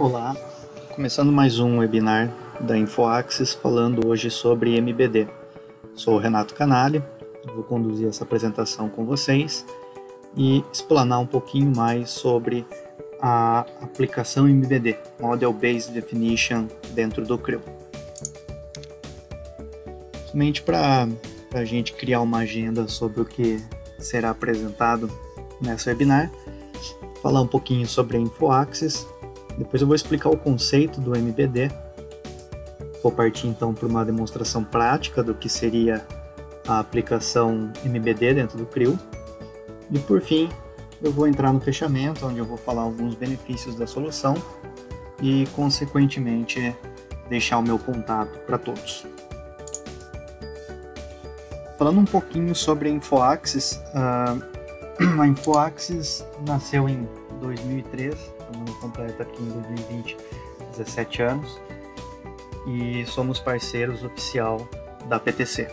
Olá, começando mais um webinar da InfoAxis falando hoje sobre MBD. Sou o Renato Canalha, vou conduzir essa apresentação com vocês e explanar um pouquinho mais sobre a aplicação MBD, Model Based Definition, dentro do CRIL. Somente para a gente criar uma agenda sobre o que será apresentado nessa webinar, falar um pouquinho sobre a InfoAxis. Depois eu vou explicar o conceito do MBD. Vou partir então para uma demonstração prática do que seria a aplicação MBD dentro do CRIL. E por fim, eu vou entrar no fechamento, onde eu vou falar alguns benefícios da solução e, consequentemente, deixar o meu contato para todos. Falando um pouquinho sobre a InfoAxis, a InfoAxis nasceu em 2003, estamos completa aqui em 2020, 17 anos, e somos parceiros oficial da PTC,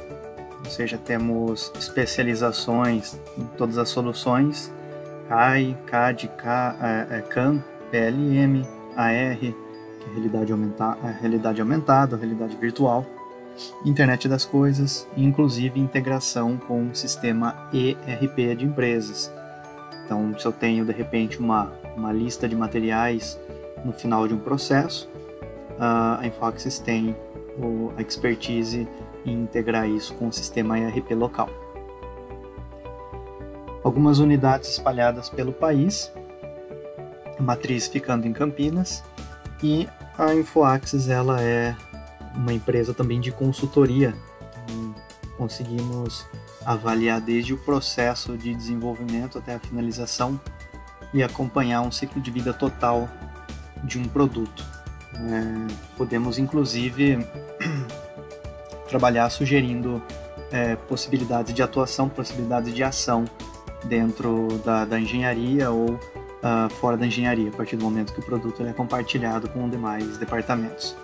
ou seja, temos especializações em todas as soluções, CAI, CAD, CAM, PLM, AR, que é realidade aumentada, realidade virtual, Internet das Coisas, e inclusive integração com o sistema ERP de empresas. Então, se eu tenho de repente uma lista de materiais no final de um processo, a InfoAxis tem a expertise em integrar isso com o sistema ERP local. Algumas unidades espalhadas pelo país, a matriz ficando em Campinas, e a InfoAxis ela é uma empresa também de consultoria. Então, conseguimos avaliar desde o processo de desenvolvimento até a finalização e acompanhar um ciclo de vida total de um produto. Podemos inclusive trabalhar sugerindo possibilidades de atuação, possibilidades de ação dentro da engenharia ou fora da engenharia, a partir do momento que o produto é compartilhado com demais departamentos.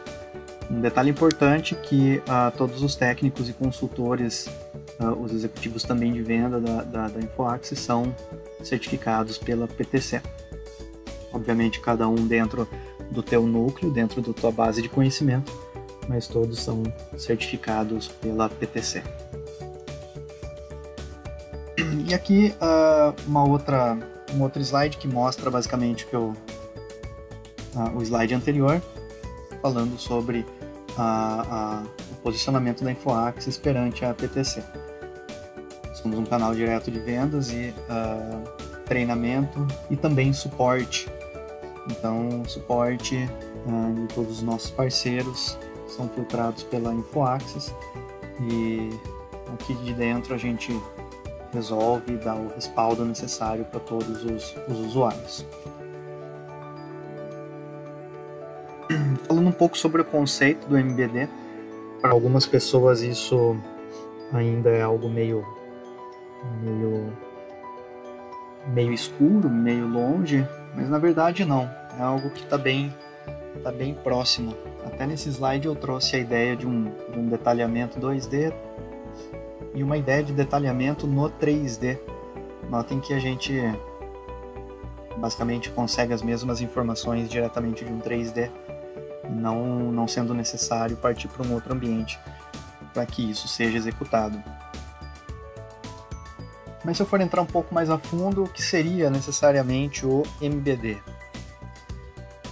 Um detalhe importante é que todos os técnicos e consultores, os executivos também de venda da InfoAxis são certificados pela PTC. Obviamente cada um dentro do teu núcleo, dentro da tua base de conhecimento, mas todos são certificados pela PTC. E aqui um outro slide que mostra basicamente o slide anterior, falando sobre o posicionamento da InfoAxis perante a PTC. Somos um canal direto de vendas e treinamento e também suporte. Então, suporte de todos os nossos parceiros são filtrados pela InfoAxis e aqui de dentro a gente resolve e dá o respaldo necessário para todos os usuários. Falando um pouco sobre o conceito do MBD, para algumas pessoas isso ainda é algo meio escuro, meio longe, mas na verdade não, é algo que está bem próximo. Até nesse slide eu trouxe a ideia de um detalhamento 2D e uma ideia de detalhamento no 3D. Notem que a gente basicamente consegue as mesmas informações diretamente de um 3D, não sendo necessário partir para um outro ambiente para que isso seja executado. Mas se eu for entrar um pouco mais a fundo, o que seria necessariamente o MBD?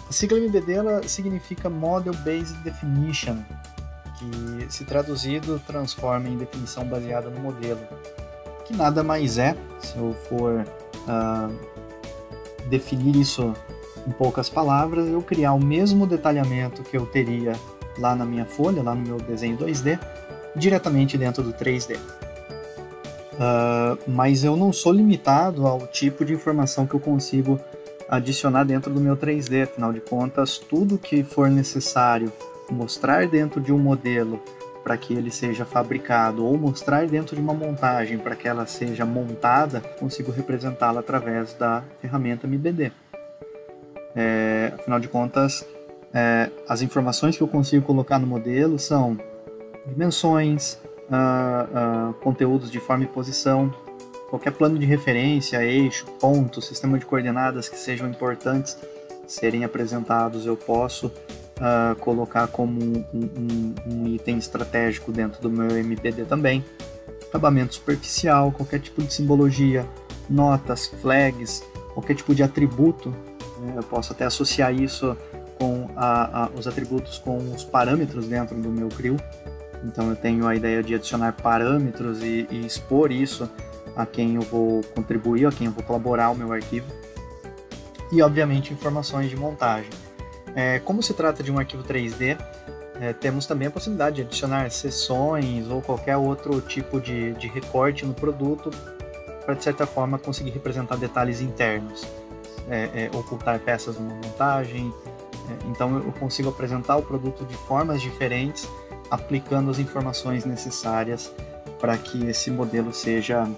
A sigla MBD ela significa Model Based Definition, que se traduzido transforma em definição baseada no modelo, que nada mais é, se eu for definir isso em poucas palavras, eu criar o mesmo detalhamento que eu teria lá na minha folha, lá no meu desenho 2D, diretamente dentro do 3D. Mas eu não sou limitado ao tipo de informação que eu consigo adicionar dentro do meu 3D, afinal de contas, tudo que for necessário mostrar dentro de um modelo para que ele seja fabricado ou mostrar dentro de uma montagem para que ela seja montada, consigo representá-la através da ferramenta MBD. Afinal de contas, as informações que eu consigo colocar no modelo são dimensões, conteúdos de forma e posição, qualquer plano de referência, eixo, ponto, sistema de coordenadas que sejam importantes serem apresentados, eu posso colocar como um item estratégico dentro do meu MBD também. Acabamento superficial, qualquer tipo de simbologia, notas, flags, qualquer tipo de atributo, eu posso até associar isso com os atributos com os parâmetros dentro do meu CRIO. Então eu tenho a ideia de adicionar parâmetros e expor isso a quem eu vou contribuir, a quem eu vou colaborar o meu arquivo. E obviamente informações de montagem. Como se trata de um arquivo 3D, temos também a possibilidade de adicionar seções ou qualquer outro tipo de recorte no produto para, de certa forma, conseguir representar detalhes internos, ocultar peças numa montagem. Então eu consigo apresentar o produto de formas diferentes, aplicando as informações necessárias para que esse modelo seja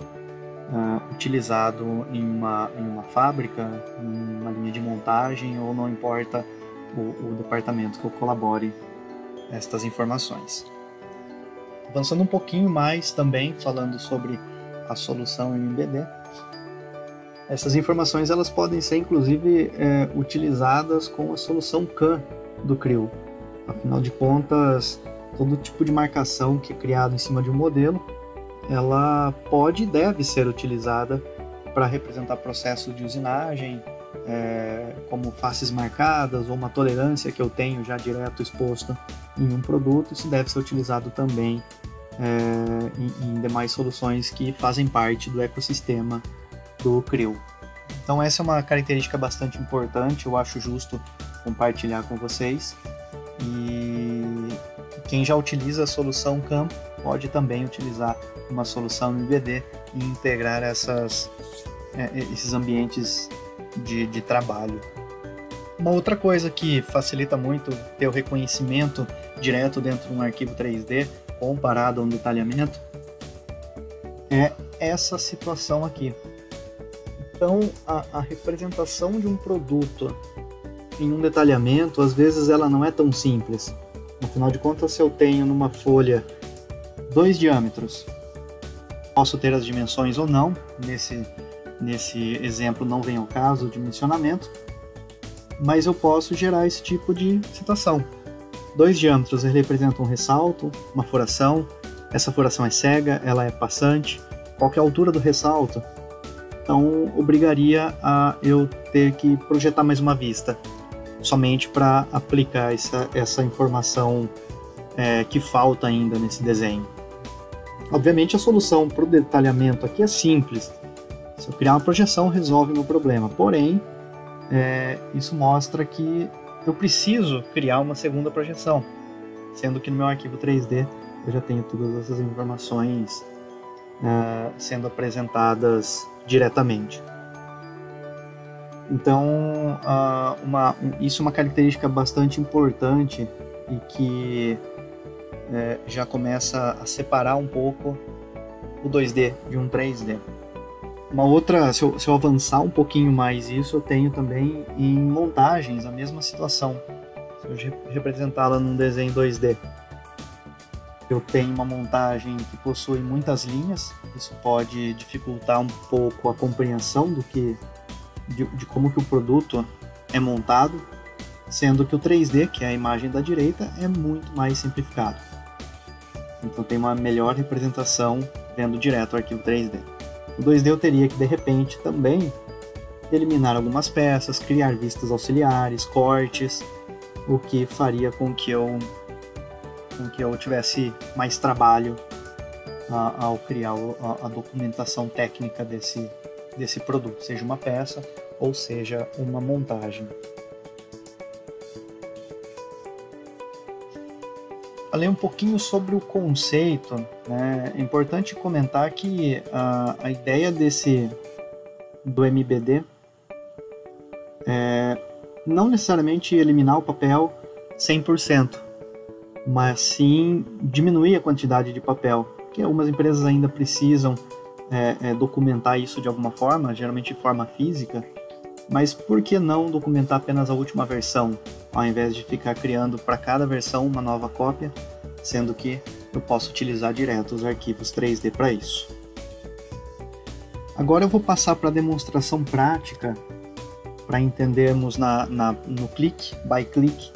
utilizado em uma fábrica, em uma linha de montagem, ou não importa o departamento que eu colabore estas informações. Avançando um pouquinho mais também, falando sobre a solução MBD, essas informações elas podem ser inclusive utilizadas com a solução CAM do CRIO. Afinal de contas, todo tipo de marcação que é criado em cima de um modelo, ela pode e deve ser utilizada para representar processos de usinagem, como faces marcadas ou uma tolerância que eu tenho já direto exposta em um produto. Isso deve ser utilizado também em demais soluções que fazem parte do ecossistema do CRIO. Então essa é uma característica bastante importante, eu acho justo compartilhar com vocês. E quem já utiliza a solução CAM pode também utilizar uma solução MBD e integrar esses ambientes de trabalho. Uma outra coisa que facilita muito ter o reconhecimento direto dentro de um arquivo 3D comparado a um detalhamento é essa situação aqui. Então a representação de um produto em um detalhamento, às vezes ela não é tão simples. Afinal de contas, se eu tenho numa folha 2 diâmetros, posso ter as dimensões ou não. Nesse exemplo não vem ao caso o dimensionamento, mas eu posso gerar esse tipo de situação. 2 diâmetros representam um ressalto, uma furação. Essa furação é cega, ela é passante. Qual que é a altura do ressalto? Então obrigaria a eu ter que projetar mais uma vista, somente para aplicar essa informação que falta ainda nesse desenho. Obviamente a solução para o detalhamento aqui é simples. Se eu criar uma projeção, resolve o meu problema. Porém, isso mostra que eu preciso criar uma segunda projeção, sendo que no meu arquivo 3D eu já tenho todas essas informações sendo apresentadas diretamente. Então, isso é uma característica bastante importante e que já começa a separar um pouco o 2D de um 3D. Uma outra, se eu avançar um pouquinho mais isso, eu tenho também em montagens a mesma situação. Se eu representá-la num desenho 2D, eu tenho uma montagem que possui muitas linhas, isso pode dificultar um pouco a compreensão de como que o produto é montado, sendo que o 3D, que é a imagem da direita, é muito mais simplificado. Então tem uma melhor representação vendo direto o arquivo 3D. O 2D eu teria que, de repente, também eliminar algumas peças, criar vistas auxiliares, cortes, o que faria com que eu tivesse mais trabalho ao criar a documentação técnica desse produto, seja uma peça ou seja uma montagem. Falei um pouquinho sobre o conceito, né? É importante comentar que a ideia do MBD é não necessariamente eliminar o papel 100%, mas sim diminuir a quantidade de papel, porque algumas empresas ainda precisam documentar isso de alguma forma, geralmente de forma física, mas por que não documentar apenas a última versão, ao invés de ficar criando para cada versão uma nova cópia, sendo que eu posso utilizar direto os arquivos 3D para isso. Agora eu vou passar para a demonstração prática para entendermos no click by click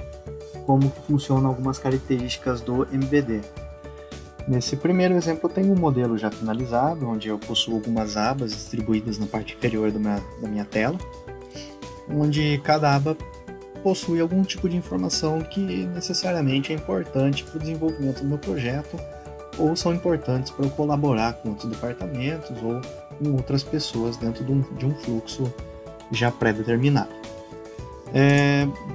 como funcionam algumas características do MBD. Nesse primeiro exemplo eu tenho um modelo já finalizado, onde eu possuo algumas abas distribuídas na parte inferior da minha tela, onde cada aba possui algum tipo de informação que necessariamente é importante para o desenvolvimento do meu projeto, ou são importantes para eu colaborar com outros departamentos ou com outras pessoas dentro de um fluxo já pré-determinado.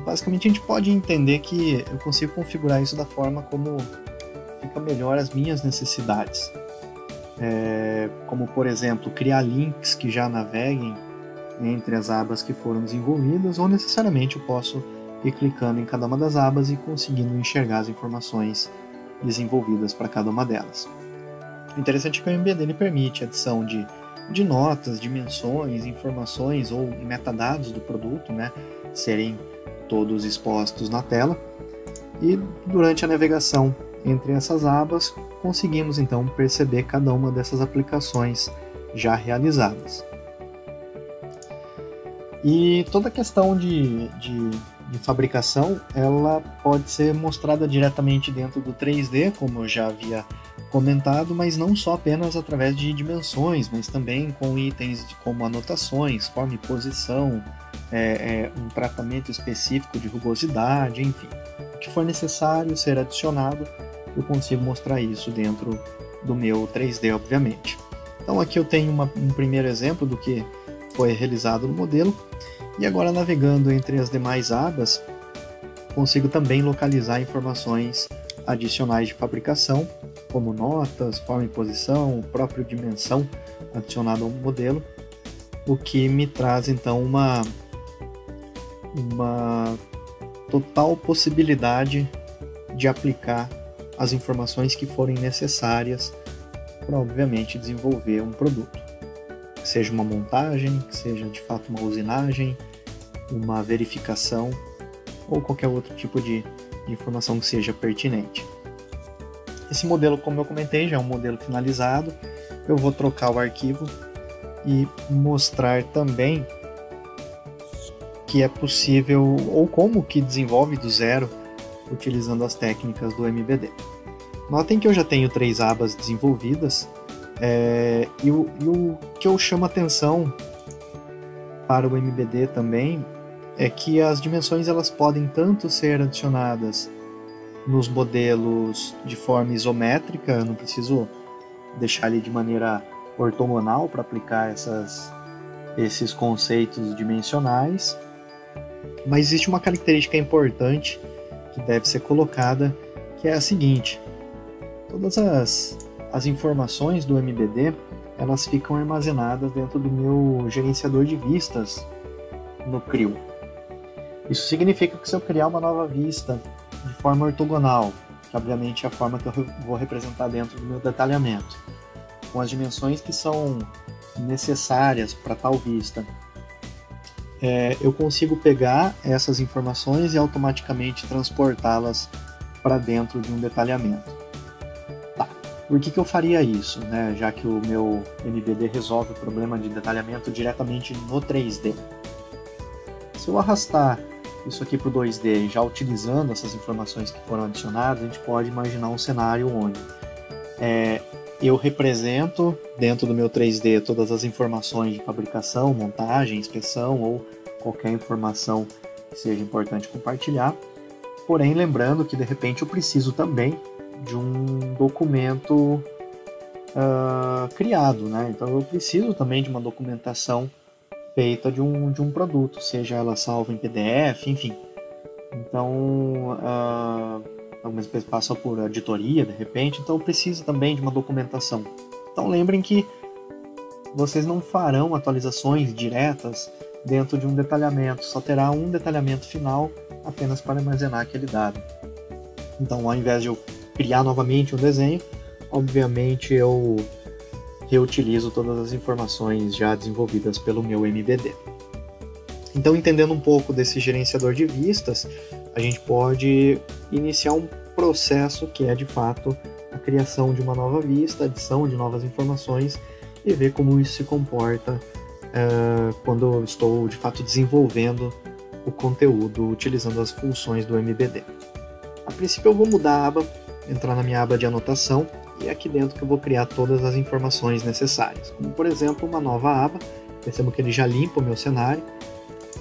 Basicamente a gente pode entender que eu consigo configurar isso da forma como fica melhor as minhas necessidades. Como, por exemplo, criar links que já naveguem entre as abas que foram desenvolvidas, ou necessariamente eu posso ir clicando em cada uma das abas e conseguindo enxergar as informações desenvolvidas para cada uma delas. O interessante é que o MBD ele permite a adição de notas, dimensões, informações ou metadados do produto, né, serem todos expostos na tela, e durante a navegação entre essas abas conseguimos então perceber cada uma dessas aplicações já realizadas. E toda a questão de fabricação ela pode ser mostrada diretamente dentro do 3D, como eu já havia comentado, mas não só apenas através de dimensões, mas também com itens como anotações, forma e posição, um tratamento específico de rugosidade, enfim. O que for necessário ser adicionado, eu consigo mostrar isso dentro do meu 3D, obviamente. Então aqui eu tenho um primeiro exemplo do que foi realizado no modelo, e agora navegando entre as demais abas, consigo também localizar informações adicionais de fabricação, como notas, forma e posição, própria dimensão adicionada ao modelo, o que me traz então uma total possibilidade de aplicar as informações que forem necessárias para, obviamente, desenvolver um produto. Que seja uma montagem, que seja de fato uma usinagem, uma verificação ou qualquer outro tipo de informação que seja pertinente. Esse modelo, como eu comentei, já é um modelo finalizado. Eu vou trocar o arquivo e mostrar também que é possível, ou como que desenvolve do zero utilizando as técnicas do MBD. Notem que eu já tenho 3 abas desenvolvidas, e o que eu chamo atenção para o MBD também é que as dimensões elas podem tanto ser adicionadas nos modelos de forma isométrica, eu não preciso deixar ele de maneira ortogonal para aplicar esses conceitos dimensionais, mas existe uma característica importante que deve ser colocada, que é a seguinte: todas as informações do MBD elas ficam armazenadas dentro do meu gerenciador de vistas no Creo. Isso significa que se eu criar uma nova vista de forma ortogonal, que obviamente é a forma que eu vou representar dentro do meu detalhamento, com as dimensões que são necessárias para tal vista, eu consigo pegar essas informações e automaticamente transportá-las para dentro de um detalhamento. Tá. Por que eu faria isso, né? Já que o meu MBD resolve o problema de detalhamento diretamente no 3D. Se eu arrastar isso aqui para o 2D, já utilizando essas informações que foram adicionadas, a gente pode imaginar um cenário onde eu represento dentro do meu 3D todas as informações de fabricação, montagem, inspeção ou qualquer informação que seja importante compartilhar. Porém, lembrando que de repente eu preciso também de um documento criado, né? Então eu preciso também de uma documentação feita de um produto, seja ela salva em PDF, enfim. Então, algumas vezes passa por auditoria, de repente, então eu preciso também de uma documentação. Então lembrem que vocês não farão atualizações diretas dentro de um detalhamento, só terá um detalhamento final apenas para armazenar aquele dado. Então, ao invés de eu criar novamente um desenho, obviamente eu reutilizo todas as informações já desenvolvidas pelo meu MBD. Então, entendendo um pouco desse gerenciador de vistas, a gente pode iniciar um processo que é de fato a criação de uma nova vista, adição de novas informações e ver como isso se comporta quando eu estou de fato desenvolvendo o conteúdo utilizando as funções do MBD. A princípio eu vou mudar a aba, entrar na minha aba de anotação, e é aqui dentro que eu vou criar todas as informações necessárias, como por exemplo uma nova aba. Percebo que ele já limpa o meu cenário.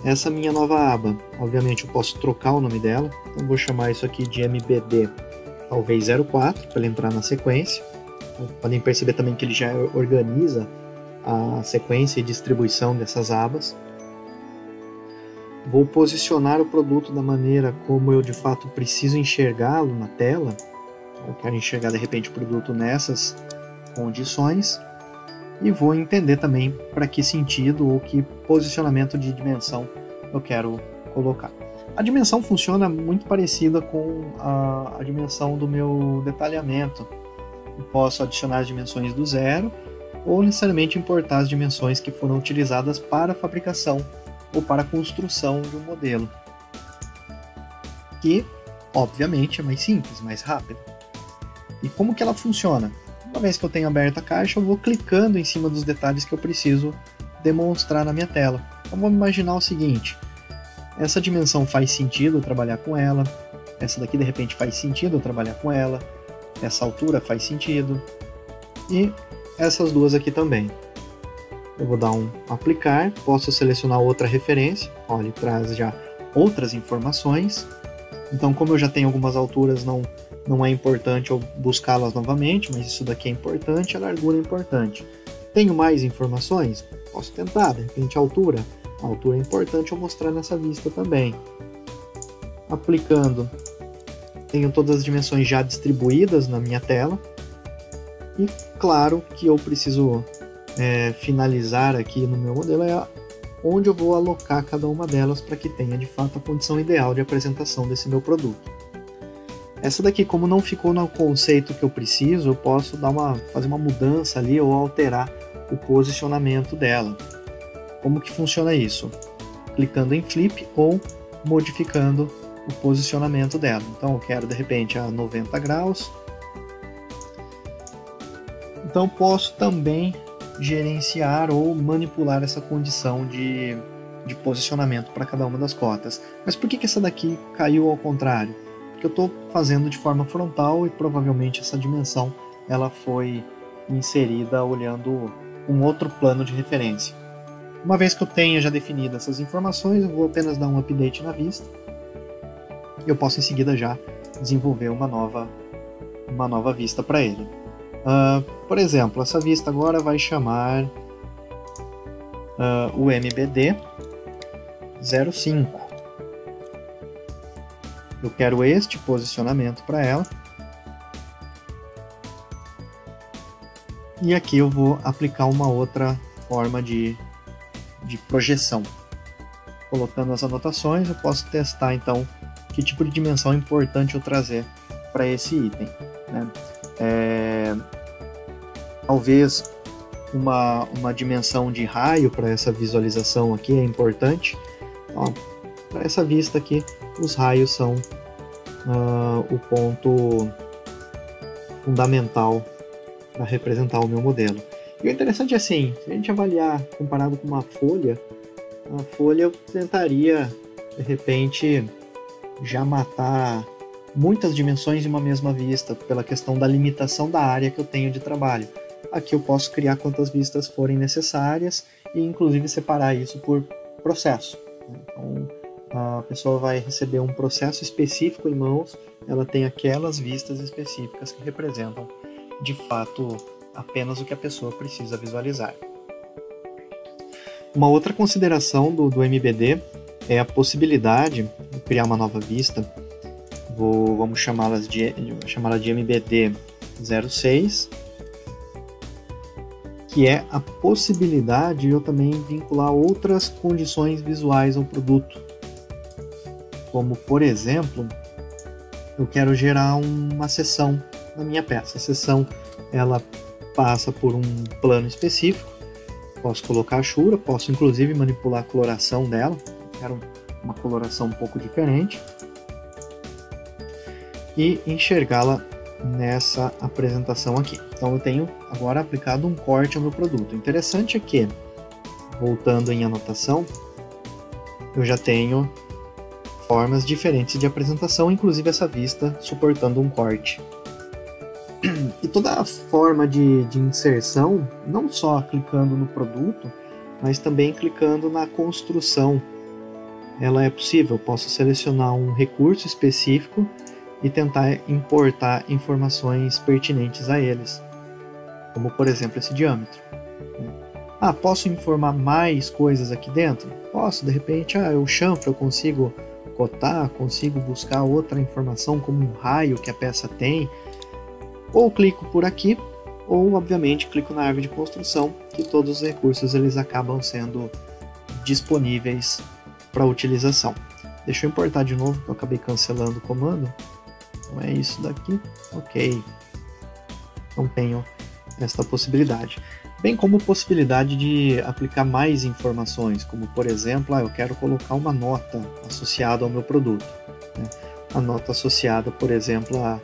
Essa minha nova aba, obviamente eu posso trocar o nome dela, então vou chamar isso aqui de MBD talvez 04 para ele entrar na sequência. Então, podem perceber também que ele já organiza a sequência e distribuição dessas abas. Vou posicionar o produto da maneira como eu de fato preciso enxergá-lo na tela. Eu quero enxergar de repente o produto nessas condições. E vou entender também para que sentido ou que posicionamento de dimensão eu quero colocar. A dimensão funciona muito parecida com a dimensão do meu detalhamento. Eu posso adicionar as dimensões do zero ou necessariamente importar as dimensões que foram utilizadas para a fabricação ou para a construção de um modelo, que obviamente é mais simples, mais rápido. E como que ela funciona? Uma vez que eu tenho aberta a caixa, eu vou clicando em cima dos detalhes que eu preciso demonstrar na minha tela. Então vamos imaginar o seguinte: essa dimensão faz sentido eu trabalhar com ela, essa daqui de repente faz sentido eu trabalhar com ela, essa altura faz sentido, e essas duas aqui também. Eu vou dar um aplicar, posso selecionar outra referência, olha, ele traz já outras informações. Então, como eu já tenho algumas alturas, não é importante eu buscá-las novamente, mas isso daqui é importante, a largura é importante. Tenho mais informações? Posso tentar, de repente a altura é importante eu mostrar nessa vista também. Aplicando, tenho todas as dimensões já distribuídas na minha tela. E claro que eu preciso finalizar aqui no meu modelo onde eu vou alocar cada uma delas para que tenha de fato a condição ideal de apresentação desse meu produto. Essa daqui, como não ficou no conceito que eu preciso, eu posso fazer uma mudança ali ou alterar o posicionamento dela. Como que funciona isso? Clicando em flip ou modificando o posicionamento dela. Então eu quero de repente a 90 graus. Então posso também gerenciar ou manipular essa condição de posicionamento para cada uma das cotas. Mas por que essa daqui caiu ao contrário? Porque eu estou fazendo de forma frontal e provavelmente essa dimensão ela foi inserida olhando um outro plano de referência. Uma vez que eu tenha já definido essas informações, eu vou apenas dar um update na vista e eu posso em seguida já desenvolver uma nova vista para ele. Por exemplo, essa vista agora vai chamar o MBD 05. Eu quero este posicionamento para ela. E aqui eu vou aplicar uma outra forma de projeção. Colocando as anotações, eu posso testar então que tipo de dimensão é importante eu trazer para esse item, né? Talvez uma dimensão de raio para essa visualização aqui é importante. Então, para essa vista aqui, os raios são o ponto fundamental para representar o meu modelo. E o interessante é assim, se a gente avaliar comparado com uma folha, a folha eu tentaria de repente já matar muitas dimensões em uma mesma vista pela questão da limitação da área que eu tenho de trabalho. Aqui eu posso criar quantas vistas forem necessárias e inclusive separar isso por processo. Então a pessoa vai receber um processo específico em mãos, ela tem aquelas vistas específicas que representam de fato apenas o que a pessoa precisa visualizar. Uma outra consideração do MBD é a possibilidade de criar uma nova vista. Vamos chamá-la de MBD 06, que é a possibilidade de eu também vincular outras condições visuais ao produto. Como, por exemplo, eu quero gerar uma seção na minha peça. A seção ela passa por um plano específico. Posso colocar achura, posso inclusive manipular a coloração dela. Quero uma coloração um pouco diferente. E enxergá-la nessa apresentação aqui. Então eu tenho agora aplicado um corte ao meu produto. O interessante é que, voltando em anotação, eu já tenho formas diferentes de apresentação, inclusive essa vista suportando um corte. E toda a forma de inserção, não só clicando no produto, mas também clicando na construção, ela é possível. Eu posso selecionar um recurso específico e tentar importar informações pertinentes a eles, como por exemplo esse diâmetro. Posso informar mais coisas aqui dentro? Posso, de repente, o chanfre eu consigo cotar, consigo buscar outra informação como um raio que a peça tem, ou clico por aqui, ou obviamente clico na árvore de construção, que todos os recursos eles acabam sendo disponíveis para utilização. Deixa eu importar de novo, que eu acabei cancelando o comando. Então é isso daqui, ok. Não tenho esta possibilidade. Bem como possibilidade de aplicar mais informações, como por exemplo, eu quero colocar uma nota associada ao meu produto. Né? A nota associada, por exemplo, a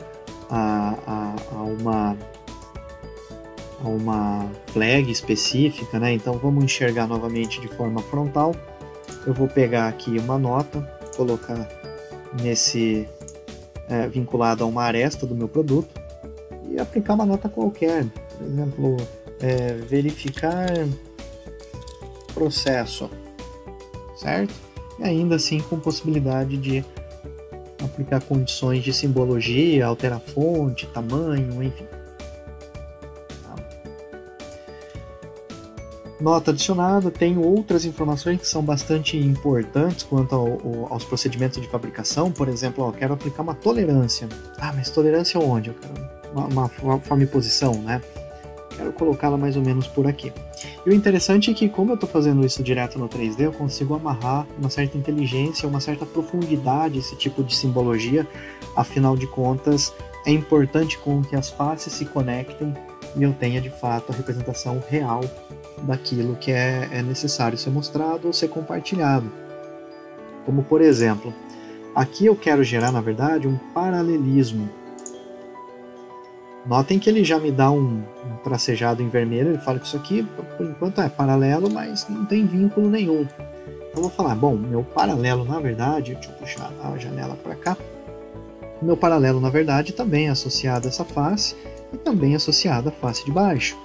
uma flag específica, né? Então vamos enxergar novamente de forma frontal. Eu vou pegar aqui uma nota, colocar vinculado a uma aresta do meu produto e aplicar uma nota qualquer, por exemplo, verificar processo, certo? E ainda assim com possibilidade de aplicar condições de simbologia, alterar fonte, tamanho, enfim. Nota adicionada, tenho outras informações que são bastante importantes quanto aos procedimentos de fabricação. Por exemplo, eu quero aplicar uma tolerância. Mas tolerância onde? Eu quero uma forma e posição, né? Quero colocá-la mais ou menos por aqui. E o interessante é que, como eu estou fazendo isso direto no 3D, eu consigo amarrar uma certa inteligência, uma certa profundidade esse tipo de simbologia. Afinal de contas, é importante com que as faces se conectem e eu tenha de fato a representação real daquilo que é necessário ser mostrado ou ser compartilhado. Como por exemplo, aqui eu quero gerar na verdade um paralelismo. Notem que ele já me dá um tracejado em vermelho, ele fala que isso aqui por enquanto é paralelo, mas não tem vínculo nenhum. Então eu vou falar, bom, meu paralelo na verdade, deixa eu puxar a janela para cá, meu paralelo na verdade também é associado a essa face e também associado à face de baixo.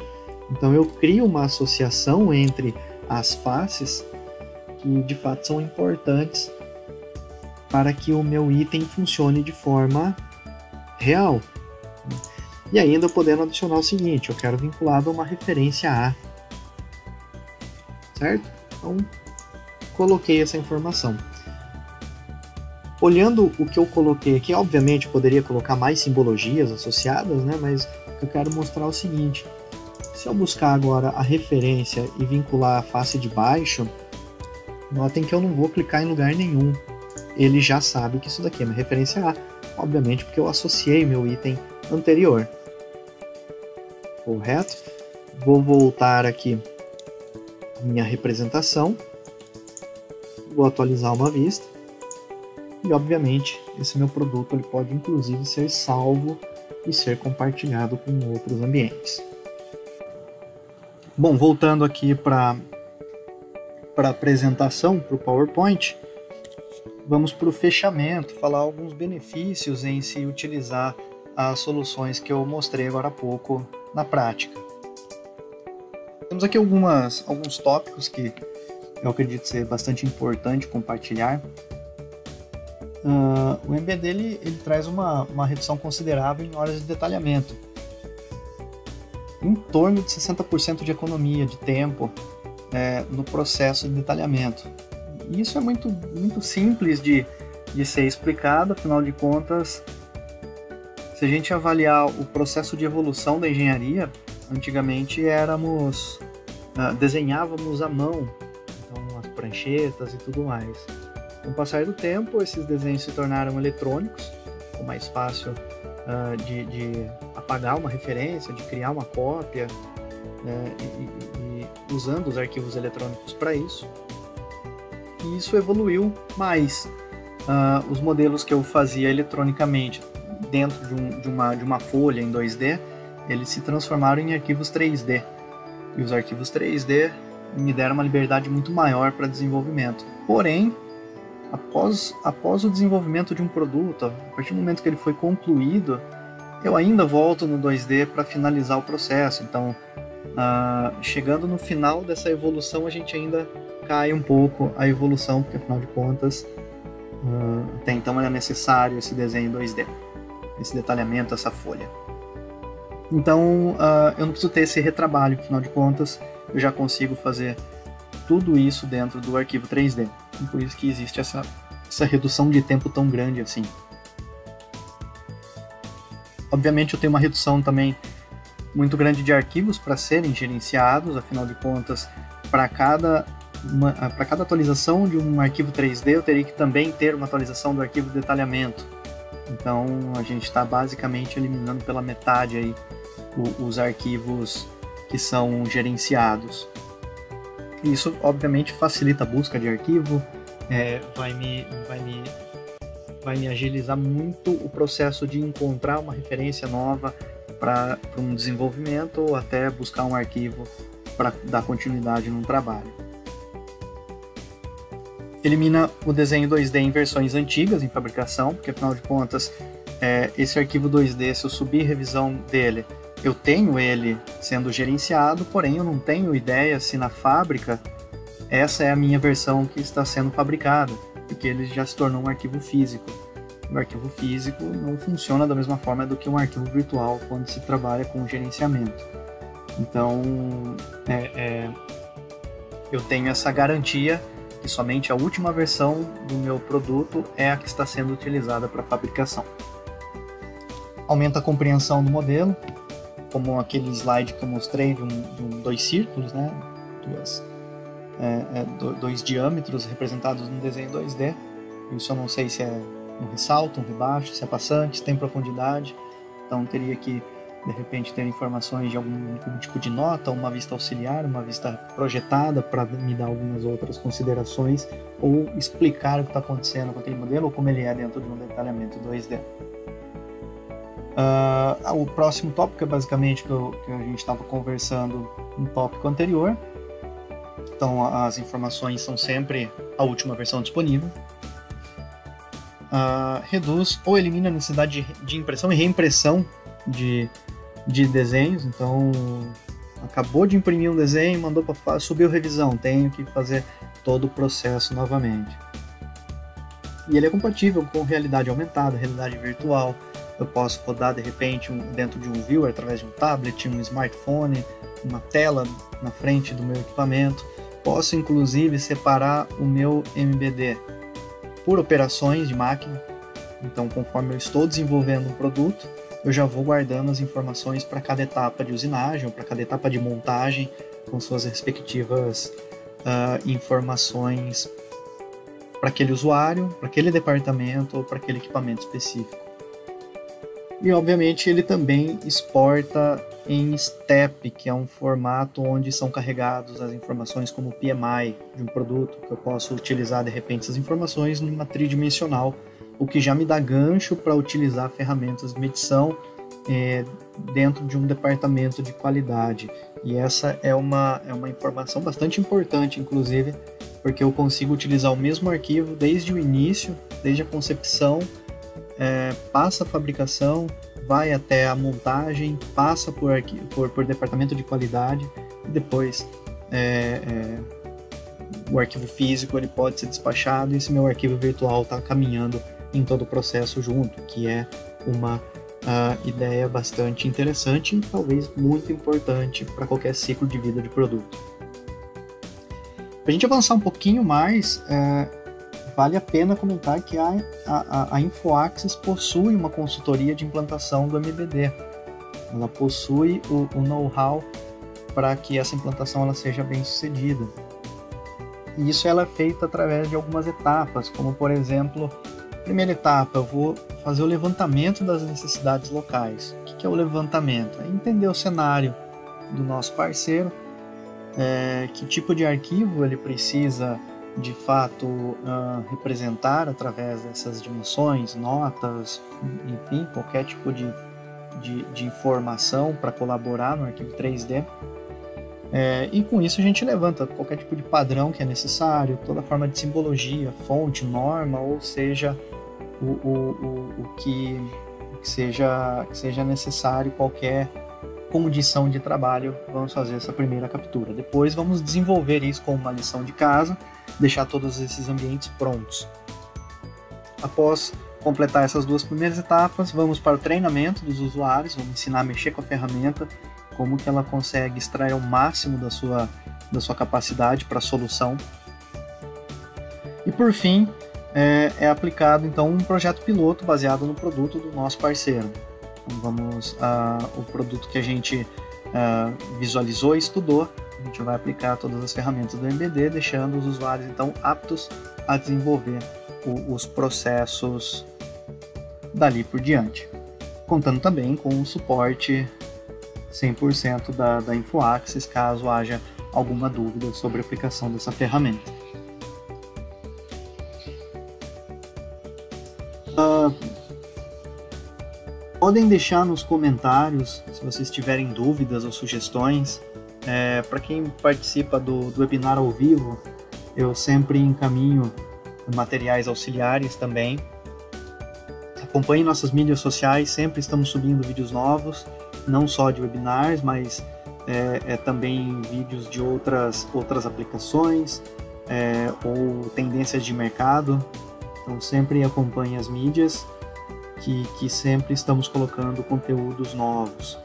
Então eu crio uma associação entre as faces que de fato são importantes para que o meu item funcione de forma real. E ainda podendo adicionar o seguinte, eu quero vinculado a uma referência A. Certo? Então coloquei essa informação. Olhando o que eu coloquei aqui, obviamente poderia colocar mais simbologias associadas, né? Mas o que eu quero mostrar é o seguinte. Se eu buscar agora a referência e vincular a face de baixo, notem que eu não vou clicar em lugar nenhum. Ele já sabe que isso daqui é uma referência A, obviamente porque eu associei meu item anterior. Correto? Vou voltar aqui a minha representação, vou atualizar uma vista e obviamente esse meu produto ele pode inclusive ser salvo e ser compartilhado com outros ambientes. Bom, voltando aqui para a apresentação, para o PowerPoint, vamos para o fechamento, falar alguns benefícios em se utilizar as soluções que eu mostrei agora há pouco na prática. Temos aqui alguns tópicos que eu acredito ser bastante importante compartilhar. O MBD ele traz uma redução considerável em horas de detalhamento. Em torno de 60% de economia de tempo no processo de detalhamento. E isso é muito simples de ser explicado, afinal de contas, se a gente avaliar o processo de evolução da engenharia, antigamente desenhávamos à mão, então as pranchetas e tudo mais. Com o passar do tempo, esses desenhos se tornaram eletrônicos, ficou mais fácil de apagar uma referência, de criar uma cópia, e usando os arquivos eletrônicos para isso. E isso evoluiu mais. Os modelos que eu fazia eletronicamente dentro de uma folha em 2D, eles se transformaram em arquivos 3D. E os arquivos 3D me deram uma liberdade muito maior para desenvolvimento. Porém, após o desenvolvimento de um produto, a partir do momento que ele foi concluído, eu ainda volto no 2D para finalizar o processo. Então, chegando no final dessa evolução, a gente ainda cai um pouco a evolução, porque afinal de contas, até então era necessário esse desenho 2D, esse detalhamento, essa folha. Então, eu não preciso ter esse retrabalho, afinal de contas, eu já consigo fazer tudo isso dentro do arquivo 3D. E por isso que existe essa redução de tempo tão grande assim. Obviamente eu tenho uma redução também muito grande de arquivos para serem gerenciados, afinal de contas, para cada atualização de um arquivo 3D eu teria que também ter uma atualização do arquivo de detalhamento. Então a gente está basicamente eliminando pela metade aí os arquivos que são gerenciados. Isso obviamente facilita a busca de arquivo, vai me agilizar muito o processo de encontrar uma referência nova para um desenvolvimento ou até buscar um arquivo para dar continuidade num trabalho. Elimina o desenho 2D em versões antigas em fabricação, porque afinal de contas esse arquivo 2D, se eu subir revisão dele, eu tenho ele sendo gerenciado, porém eu não tenho ideia se na fábrica essa é a minha versão que está sendo fabricada, porque ele já se tornou um arquivo físico. O arquivo físico não funciona da mesma forma do que um arquivo virtual quando se trabalha com gerenciamento. Então, eu tenho essa garantia que somente a última versão do meu produto é a que está sendo utilizada para fabricação. Aumenta a compreensão do modelo, como aquele slide que eu mostrei de dois círculos, né? Dois diâmetros representados no desenho 2D. Isso eu não sei se é um ressalto, um rebaixo, se é passante, se tem profundidade. Então teria que, de repente, ter informações de algum tipo de nota, uma vista auxiliar, uma vista projetada para me dar algumas outras considerações ou explicar o que está acontecendo com aquele modelo ou como ele é dentro de um detalhamento 2D. O próximo tópico é basicamente que a gente estava conversando no tópico anterior. Então as informações são sempre a última versão disponível. Reduz ou elimina a necessidade de impressão e reimpressão de desenhos. Então acabou de imprimir um desenho, mandou para subiu revisão, tenho que fazer todo o processo novamente. E ele é compatível com realidade aumentada, realidade virtual. Eu posso rodar de repente dentro de um viewer através de um tablet, um smartphone, uma tela na frente do meu equipamento. Posso inclusive separar o meu MBD por operações de máquina. Então, conforme eu estou desenvolvendo um produto, eu já vou guardando as informações para cada etapa de usinagem ou para cada etapa de montagem, com suas respectivas informações para aquele usuário, para aquele departamento ou para aquele equipamento específico. E obviamente ele também exporta em STEP, que é um formato onde são carregados as informações como PMI de um produto, que eu posso utilizar de repente essas informações numa tridimensional, o que já me dá gancho para utilizar ferramentas de medição dentro de um departamento de qualidade. E essa é uma informação bastante importante, inclusive, porque eu consigo utilizar o mesmo arquivo desde o início, desde a concepção, passa a fabricação, vai até a montagem, passa por departamento de qualidade e depois o arquivo físico ele pode ser despachado e esse meu arquivo virtual está caminhando em todo o processo junto, que é uma ideia bastante interessante e talvez muito importante para qualquer ciclo de vida de produto. Para a gente avançar um pouquinho mais, vale a pena comentar que a InfoAxis possui uma consultoria de implantação do MBD. Ela possui o know-how para que essa implantação ela seja bem sucedida. E isso ela é feito através de algumas etapas, como por exemplo, primeira etapa, eu vou fazer o levantamento das necessidades locais. O que é o levantamento? É entender o cenário do nosso parceiro, que tipo de arquivo ele precisa de fato representar através dessas dimensões, notas, enfim, qualquer tipo de informação para colaborar no arquivo 3D. E com isso a gente levanta qualquer tipo de padrão que é necessário, toda forma de simbologia, fonte, norma, ou seja, o que seja necessário, qualquer condição de trabalho, vamos fazer essa primeira captura. Depois vamos desenvolver isso como uma lição de casa, deixar todos esses ambientes prontos. Após completar essas duas primeiras etapas, vamos para o treinamento dos usuários, vamos ensinar a mexer com a ferramenta, como que ela consegue extrair o máximo da sua capacidade para a solução. E por fim, é aplicado então um projeto piloto baseado no produto do nosso parceiro. Então, o produto que a gente visualizou e estudou, a gente vai aplicar todas as ferramentas do MBD, deixando os usuários então aptos a desenvolver os processos dali por diante, contando também com o suporte 100% da InfoAxis, caso haja alguma dúvida sobre a aplicação dessa ferramenta. Podem deixar nos comentários se vocês tiverem dúvidas ou sugestões. Para quem participa do webinar ao vivo, eu sempre encaminho materiais auxiliares também. Acompanhe nossas mídias sociais, sempre estamos subindo vídeos novos, não só de webinars, mas também vídeos de outras aplicações ou tendências de mercado. Então sempre acompanhe as mídias, que sempre estamos colocando conteúdos novos.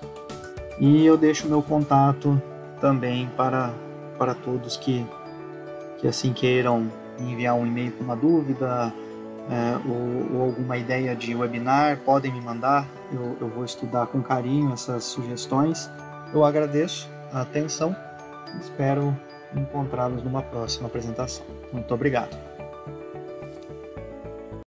E eu deixo meu contato também para todos que assim queiram enviar um e-mail com uma dúvida ou alguma ideia de webinar, podem me mandar, eu vou estudar com carinho essas sugestões. Eu agradeço a atenção e espero encontrá-los numa próxima apresentação. Muito obrigado.